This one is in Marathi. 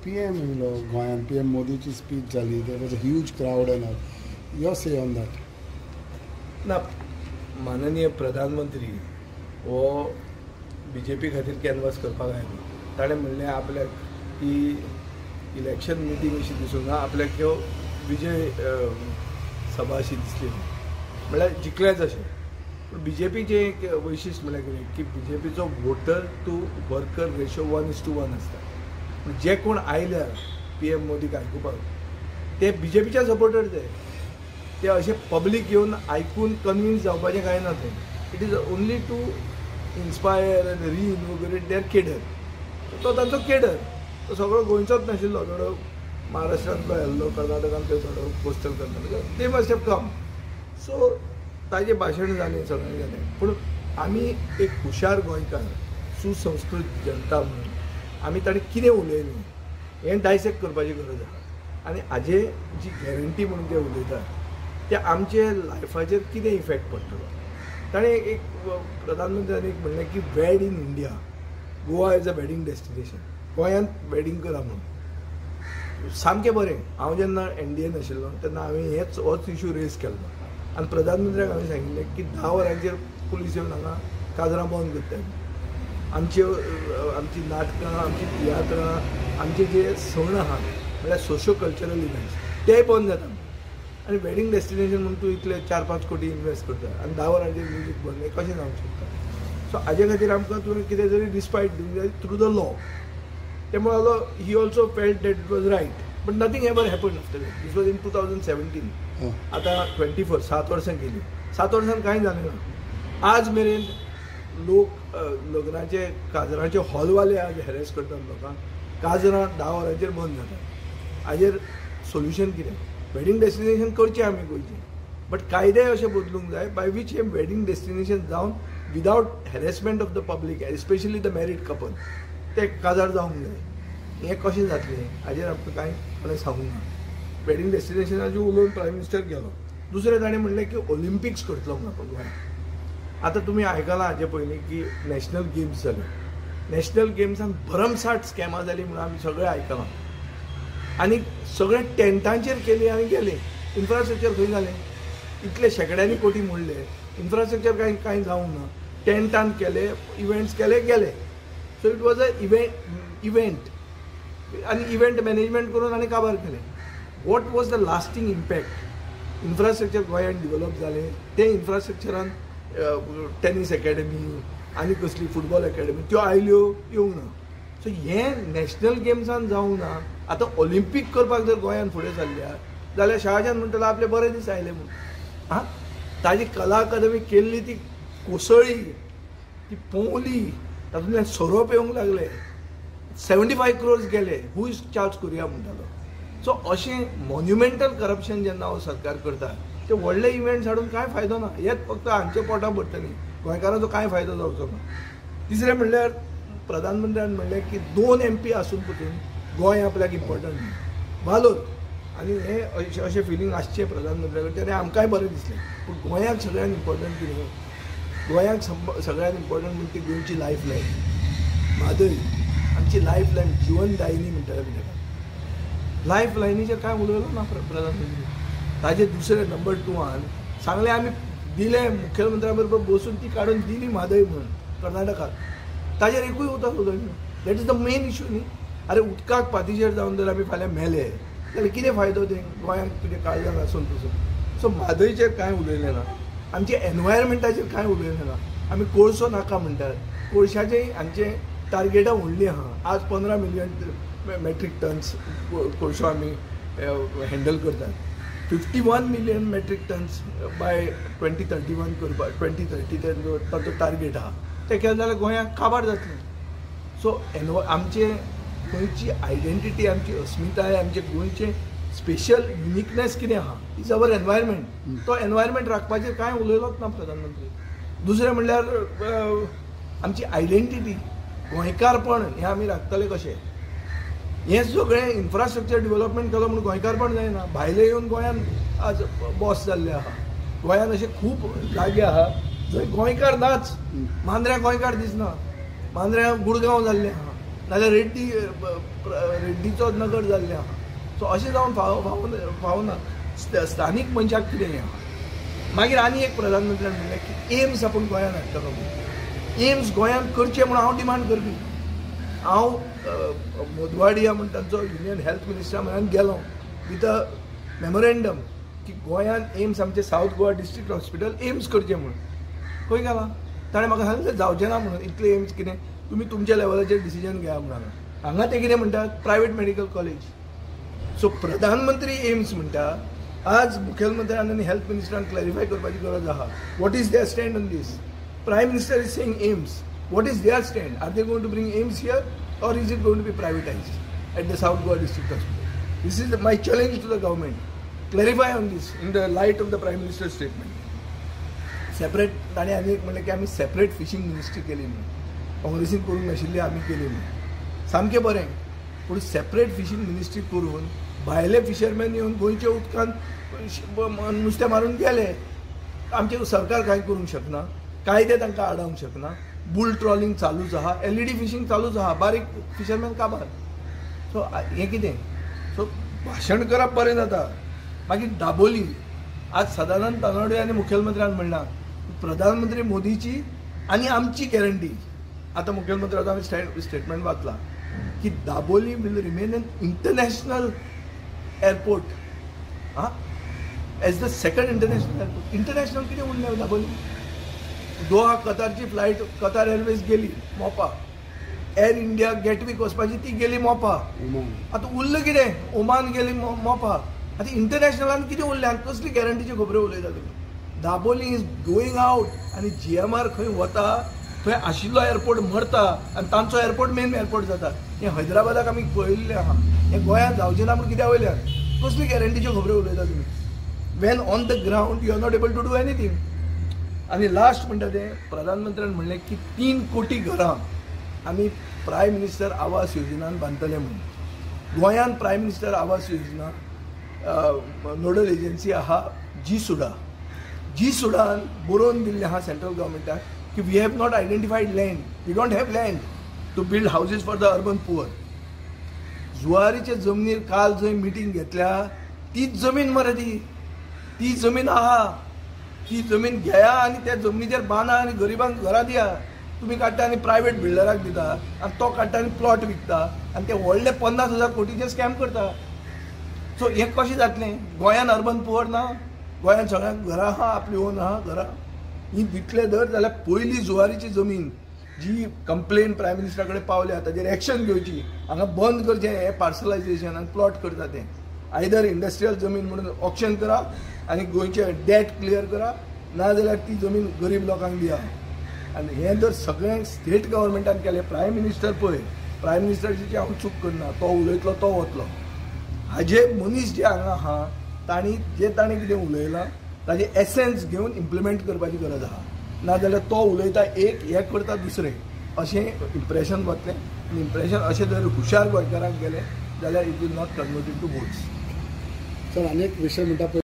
PM येयलो गोंयान, PM मोदीची स्पीच जाली. There was a huge crowd end all. Your say on that? ना, माननीय प्रधानमंत्री हो BJP खातीर कॅनवास करपाक आयलो. ताणें म्हणलें आपल्याक की इलेक्शन मिटींग अशी दिसूंक ना, आपल्याक ह्यो विजय सभा अशी दिसली म्हणल्यार जिखलेच अशें. पूण BJPचें एक वैशिश्ट म्हणल्यार कितें की BJPचो वोटर टू वर्कर रेशो 1:1 आसता. पूण जे कोण आयल्यार PM मोदीक आयकुपाक ते BJPचे सपोर्टर ते अशें पब्लीक येवन आयकून कन्विन्स जावपाचें कांय ना थंय. It is only to inspire आनी रिइनोग्रेट देअर केडर. तो तांचो केडर तो सगळो गोंयचोच नाशिल्लो, थोडो महाराष्ट्रांतलो येल्लो, कर्नाटकांतलो थोडो कोस्टल कर्नाटका. ते मस्ट हॅव कम. सो ताजें भाशण जालें, सगळें जालें. पूण आमी एक हुशार गोंयकार, सुसंस्कृत जनता म्हणून आमी ताणें कितें उलयलें हें डायसेक्ट करपाची गरज आसा. आनी हाजे जी गॅरंटी म्हणून ते उलयतात ते आमचे लायफाचेर कितें इफेक्ट पडटलो. ताणें एक प्रधानमंत्र्यान एक म्हणलें की वेड in India, Goa is a wedding destination. गोंयांत वेडींग करा म्हणून सामकें बरें. हांव जेन्ना NDAन आशिल्लो तेन्ना हांवें होच इश्यू रेज केल्लो आनी प्रधानमंत्र्याक हांवें सांगिल्लें की 10 वरांचेर पुलीस येवन हांगा काजरां बंद करतात. आमची नाटकां, आमची तियात्रां, आमचे जे सण आहा म्हळ्यार सोशियो कल्चरल इव्हेंट्स ते बंद जाता. आनी वेडींग डेस्टिनेशन म्हणून तूं इतले 4-5 कोटी इन्वेस्ट करता आनी 10 वरांचेर म्युजीक बंद, हें कशें जावंक शकता. सो हाजे खातीर आमकां तुवें कितें तरी रिस्पायट दिवंक जाय थ्रू द लॉ. तें लागलो ही also felt that it was right, but nothing ever happen after that. This was in 2017. आतां 24 7 वर्सां गेली. 7 वर्सान कांय जालें ना. आज मेरेन लोक लग्नाचे काजराचे हॉलवाले आज हॅरेस करतात लोकांक. काजरां 10 वरांचेर बंद जातात. हाजेर सोल्युशन कितें? वेडींग डेस्टिनेशन करचें आमी गोंयचें, बट कायदे अशें बदलूंक जाय बाय वीच हें वेडींग डेस्टिनेशन जावन without harassment of the public, especially the married couple, ते काजार जावंक जाय. हें कशें जातलें हाजेर आमकां कांय कोणें सांगूंक ना. वेडींग डेस्टिनेशनाचेर उलोवन प्रायम मिनिस्टर गेलो. दुसरें ताणें म्हणलें की ऑलिंपिक्स करतलो म्हणून गोंयांत. आतां तुमी आयकलां हाजे पयलीं की नॅशनल गेम्स जाले. नॅशनल गेम्सान भरमसाट स्कॅमां जाली म्हणून आमी सगळें आयकलां. आनी सगळें टेंटांचेर केली आनी गेले. इन्फ्रास्ट्रक्चर खंय जालें? इतले शेकड्यांनी कोटी मोडले. इन्फ्रास्ट्रक्चर कांय जावंक ना. टेंटान केले, इव्हेंट्स केले, गेले. So it was a event आनी इव्हेंट मॅनेजमेंट करून आनी काबार केलें. What was the lasting impact? Infrastructure गोंयांत डिवेलप जालें. ते इन्फ्रास्ट्रक्चरान टेनीस अकॅडमी आनी कसली फुटबॉल अकॅडमी त्यो आयल्यो, येवंक ना. सो हें नॅशनल गेम्सान जावंक ना. आतां ऑलिंपीक करपाक जर गोंयान फुडें सरल्यार जाल्यार शहाजान म्हणटलो आपले बरे दीस आयले म्हणून. ताजी कला अकादमी केल्ली ती कोसळ्ळी, ती पोवली, तातूंतल्यान सोरोप येवंक लागले. 75 crores गेले. हू इज चार्ज करुया म्हणटालो. सो अशें मॉन्युमेंटल करप्शन जेन्ना हो सरकार करता ते व्हडले इव्हेंट्स हाडून कांय फायदो ना. हेच फक्त हांचे पोटां भरतली, गोंयकारांचो कांय फायदो जावचो ना. तिसरें म्हणल्यार प्रधानमंत्र्यान म्हणलें की 2 MP आसून पसून गोंय आपल्याक इम्पॉर्टंट वालोर. आनी हें अशें फिलींग आसचें प्रधानमंत्र्या कडच्यान आमकांय बरें दिसलें. पूण गोंयाक सगळ्यान इम्पॉर्टंट कितें? गोंयाक सगळ्यान इम्पॉर्टंट म्हणजे ती गोंयची लायफ लायन. म्हादय आमची लायफ लायन, जिवनदायिनी म्हणटाले ताका. लायफ लायनीचेर कांय उलयलो ना प्रधानमंत्री. ताजे दुसरे नंबर 2 सांगलें आमी दिलें मुख्यमंत्र्या बरोबर बसून ती काडून दिली म्हादय म्हणून कर्नाटकाक. ताजेर एकूय उतर उलयलो. That is the main issue न्ही. अरे उदकाक पातीचेर जावन जर आमी फाल्यां मेले जाल्यार कितें फायदो ते गोंयांत तुजे काळजाक आसून पसून. सो म्हादयचेर कांय उलयलें ना. आमच्या एनवायरमेंटाचेर कांय उलयलें ना. आमी कोळसो नाका म्हणटात. कोळशाचें हांचे टार्गेटां व्हडलीं आहा. आज 15 मिलियन मेट्रीक टन्स कोळसो आमी हँडल करतात. 51 मिलियन मेट्रीक टन्स बाय 2031 करपाक 2030 ताचो टार्गेट आहा. ते केलें जाल्यार गोंयांक काबार जातलें. सो आमचे गोंयची आयडेंटिटी, आमची अस्मिताय, आमचे गोंयचे स्पेशल युनिकनेस कितें आहा इज अवर एनवायरमेंट. तो एनवायरमेंट राखपाचेर कांय उलयलोच ना प्रधानमंत्री. दुसरें म्हणल्यार आमची आयडेंटिटी, गोंयकारपण हें आमी राखतले कशें? हें सगळें इन्फ्रास्ट्रक्चर डेव्हलपमेंट केलो म्हणून गोंयकारपण जायना. भायले येवन गोंयान आज बॉस जाल्ले आहा. गोंयान अशे खूब जागे आहा जंय गोंयकार नाच. मांद्र्या गोंयकार दिसना. मांद्र्या गुडगांव जाल्ले आहा, नाजाल्यार रेड्डी रेड्डीचो नगर जाल्लें आहा. सो अशें जावन फावना. स्थानीक मनशाक कितें हें आहा. मागीर आनी एक प्रधानमंत्र्यान म्हणलें की एम्स आपूण गोंयांत हाडटलो म्हणून. एम्स गोंयांत करचें म्हणून हांव डिमांड करपी. हांव मोदवाडिया म्हणटा तांचो युनियन हेल्थ मिनिस्टरा म्हऱ्यान गेलो विथ अ मेमोरेंडम की गोंयांत एम्स आमचें south Goa district hospital AIIMS करचें म्हणून. खंय गेला ताणें म्हाका सांगलें जावचें ना म्हणून. इतलें एम्स कितें तुमी तुमच्या लेवलाचेर डिसिजन घेया म्हणून. हांगा ते कितें म्हणटात प्रायवेट मेडिकल कॉलेज. सो प्रधानमंत्री एम्स म्हणटा. आज मुखेलमंत्र्यान आनी हेल्थ मिनिस्टरान क्लॅरिफाय करपाची गरज आहा. What is their stand on this? Prime minister is saying AIIMS. What is their stand? Are they going to bring AIIMS here or is it going to be privatized at the South Goa District Hospital? This is my challenge to the government. Clarify on this in the light of the Prime Minister's statement. Separate, ताणें आनी एक म्हणलें की आमी सेपरेट फिशींग मिनिस्ट्री केली म्हणून. काँग्रेसीन करूंक नाशिल्ली आमी केली म्हणून. सामकें बरें. पूण सेपरेट फिशींग मिनिस्ट्री करून भायले फिशरमॅन येवन गोंयच्या उदकांत नुस्तें मारून गेले. आमचें सरकार कांय करूंक शकना. कायदे तांकां आडावंक शकना. बुल ट्रॉलिंग चालूच आहा. एलईडी फिशींग चालूच आहा. बारीक फिशरमॅन काबार. सो हें कितें? सो भाशण करप बरें जाता. मागीर दाबोली. आज सदानंद तानावडे आनी मुखेलमंत्र्यान म्हणलां प्रधानमंत्री मोदीची आनी आमची गॅरंटी. आतां मुखेलमंत्र्याचो आमी स्टेटमेंट वाचला की Dabolim will remain an international airport. As the second international airport. International कितें उरलें दाबोली? दोहा कतारची फ्लायट कतार एअरवेज गेली मोपा. एअर इंडिया गेटवीक वचपाची ती गेली मोपा. आतां उरलें कितें? ओमान गेली मोपा. आतां इंटरनॅशनलान कितें उरलें? आनी कसली गॅरंटीची खबरो उलयता तुमी? दाबोली इज गोईंग आवट आनी GMR खंय वता थंय आशिल्लो एअरपोर्ट मरता आनी तांचो एअरपोर्ट मेन एअरपोर्ट जाता. हें हैदराबादाक आमी पळयल्लें आहा. हें गोंयांत जावचें ना म्हूण कित्या वयल्यान? कसली गॅरंटीच्यो खबरो उलयता तुमी? When on the ground you are not able to do anything. आनी लास्ट म्हणटा तें प्रधानमंत्र्यान म्हणलें की 3 कोटी घरां आमी प्रायम मिनिस्टर आवास योजनान बांदतले म्हणून. गोंयांत prime minister Awas Yojana nodal agency आहा G-SUDA. G-SUDAन बरोवन दिल्लें आहा सेंट्रल गव्हर्मेंटाक की we have not identified land. We don't have land to build houses for the urban poor. जुवारीचे जमनीर काल जंय मिटींग घेतल्या तीच जमीन मरे ती जमीन आहा. ती जमीन घेया आनी त्या जमनीचेर बांदा आनी गरिबांक घरां दिया. तुमी काडटा आनी प्रायवेट बिल्डराक दिता आनी तो काडटा आनी प्लॉट विकता आनी ते व्हडले 50,000 कोटीचे स्कॅम करता. सो हें कशें जातलें? गोंयांत अर्बन पुअर ना. गोंयांत सगळ्यांक घरां आहा. आपली ओन आहा घरां. ही दितले धर जाल्यार पयली जुवारीची जमीन जी कंप्लेन प्रायम मिनिस्टरा कडेन पावल्या ताजेर एक्शन घेवची. हांगा बंद करचें हें पार्सलायजेशन आनी प्लॉट करता तें. आयदर इंडस्ट्रियल जमीन म्हणून ऑक्शन करा आनी गोंयचे डेट क्लियर करा. नाजाल्यार ती जमीन गरीब लोकांक दिया. आनी हें जर सगळें स्टेट गव्हर्मेंटान केलें. प्रायम मिनिस्टर पळय. प्रायम मिनिस्टरची हांव चूक करना. तो उलयतलो तो वतलो. हाजे मनीस जे हांगा आहा तांणी कितें उलयलां ताजें एसेन्स घेवन इम्प्लिमेंट करपाची गरज आहा. नाजाल्यार तो उलयता एक हें करता दुसरें अशें इम्प्रेशन वतलें. आनी इम्प्रेशन अशें जर हुशार गोंयकारांक गेलें जाल्यार it will not convert in to votes. Sir अनेक विषय म्हणटा